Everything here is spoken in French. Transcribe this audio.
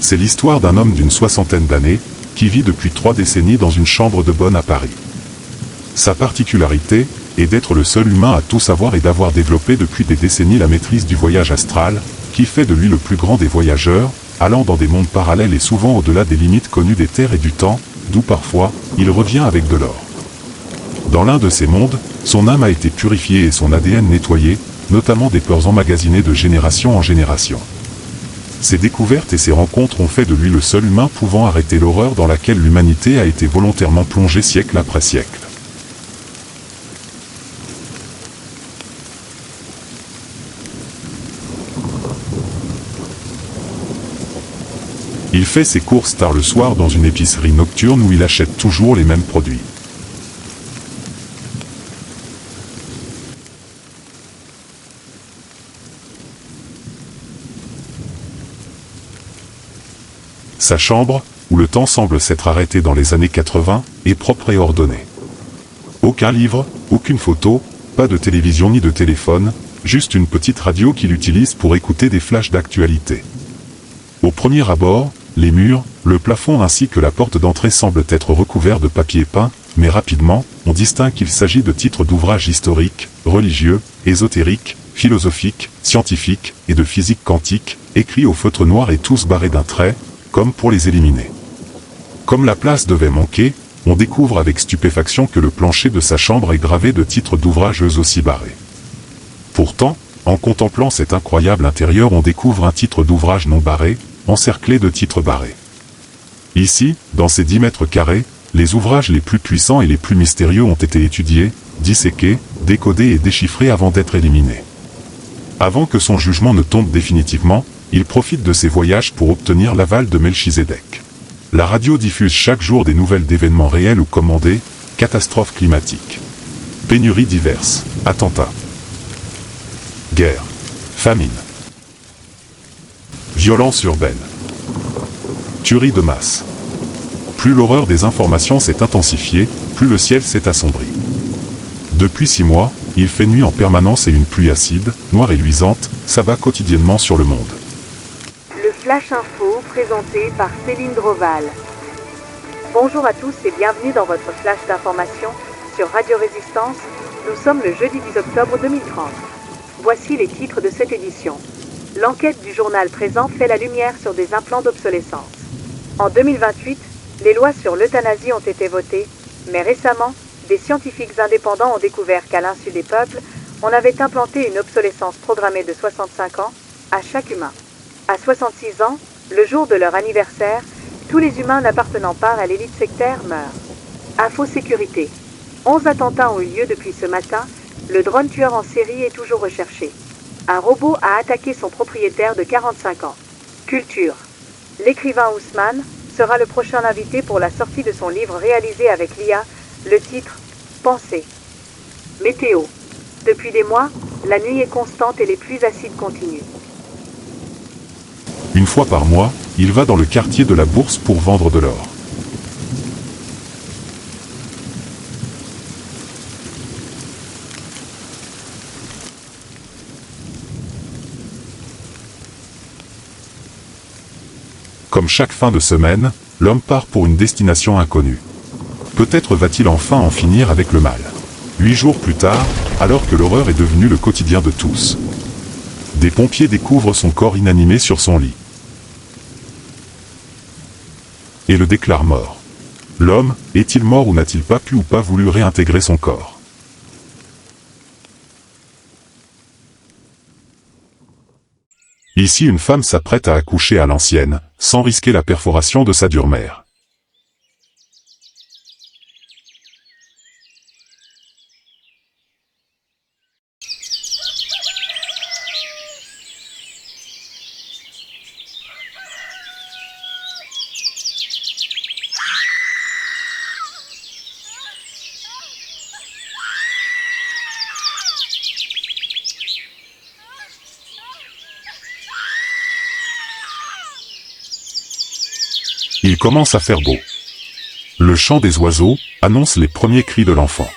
C'est l'histoire d'un homme d'une soixantaine d'années, qui vit depuis 3 décennies dans une chambre de bonne à Paris. Sa particularité est d'être le seul humain à tout savoir et d'avoir développé depuis des décennies la maîtrise du voyage astral, qui fait de lui le plus grand des voyageurs, allant dans des mondes parallèles et souvent au-delà des limites connues des terres et du temps, d'où parfois, il revient avec de l'or. Dans l'un de ces mondes, son âme a été purifiée et son ADN nettoyé, notamment des peurs emmagasinées de génération en génération. Ces découvertes et ces rencontres ont fait de lui le seul humain pouvant arrêter l'horreur dans laquelle l'humanité a été volontairement plongée siècle après siècle. Il fait ses courses tard le soir dans une épicerie nocturne où il achète toujours les mêmes produits. Sa chambre, où le temps semble s'être arrêté dans les années 80, est propre et ordonnée. Aucun livre, aucune photo, pas de télévision ni de téléphone, juste une petite radio qu'il utilise pour écouter des flashs d'actualité. Au premier abord, les murs, le plafond ainsi que la porte d'entrée semblent être recouverts de papier peint, mais rapidement, on distingue qu'il s'agit de titres d'ouvrages historiques, religieux, ésotériques, philosophiques, scientifiques et de physique quantique, écrits au feutre noir et tous barrés d'un trait, comme pour les éliminer. Comme la place devait manquer, on découvre avec stupéfaction que le plancher de sa chambre est gravé de titres d'ouvrages eux aussi barrés. Pourtant, en contemplant cet incroyable intérieur, on découvre un titre d'ouvrage non barré, encerclé de titres barrés. Ici, dans ces 10 mètres carrés, les ouvrages les plus puissants et les plus mystérieux ont été étudiés, disséqués, décodés et déchiffrés avant d'être éliminés. Avant que son jugement ne tombe définitivement, il profite de ses voyages pour obtenir l'aval de Melchizedek. La radio diffuse chaque jour des nouvelles d'événements réels ou commandés, catastrophes climatiques, pénuries diverses, attentats, guerre, famine, violence urbaine, tuerie de masse. Plus l'horreur des informations s'est intensifiée, plus le ciel s'est assombri. Depuis 6 mois, il fait nuit en permanence et une pluie acide, noire et luisante, s'abat quotidiennement sur le monde. Le Flash Info, présenté par Céline Droval. Bonjour à tous et bienvenue dans votre flash d'information sur Radio Résistance. Nous sommes le jeudi 10 octobre 2030. Voici les titres de cette édition. L'enquête du journal Présent fait la lumière sur des implants d'obsolescence. En 2028, les lois sur l'euthanasie ont été votées, mais récemment, des scientifiques indépendants ont découvert qu'à l'insu des peuples, on avait implanté une obsolescence programmée de 65 ans à chaque humain. À 66 ans, le jour de leur anniversaire, tous les humains n'appartenant pas à l'élite sectaire meurent. Info sécurité. 11 attentats ont eu lieu depuis ce matin, le drone tueur en série est toujours recherché. Un robot a attaqué son propriétaire de 45 ans. Culture. L'écrivain Ousmane sera le prochain invité pour la sortie de son livre réalisé avec l'IA, le titre « Pensée ». Météo. Depuis des mois, la nuit est constante et les pluies acides continuent. Une fois par mois, il va dans le quartier de la Bourse pour vendre de l'or. Comme chaque fin de semaine, l'homme part pour une destination inconnue. Peut-être va-t-il enfin en finir avec le mal. 8 jours plus tard, alors que l'horreur est devenue le quotidien de tous, des pompiers découvrent son corps inanimé sur son lit et le déclarent mort. L'homme, est-il mort ou n'a-t-il pas pu ou pas voulu réintégrer son corps? Ici, une femme s'apprête à accoucher à l'ancienne, sans risquer la perforation de sa dure mère. Il commence à faire beau. Le chant des oiseaux annonce les premiers cris de l'enfant.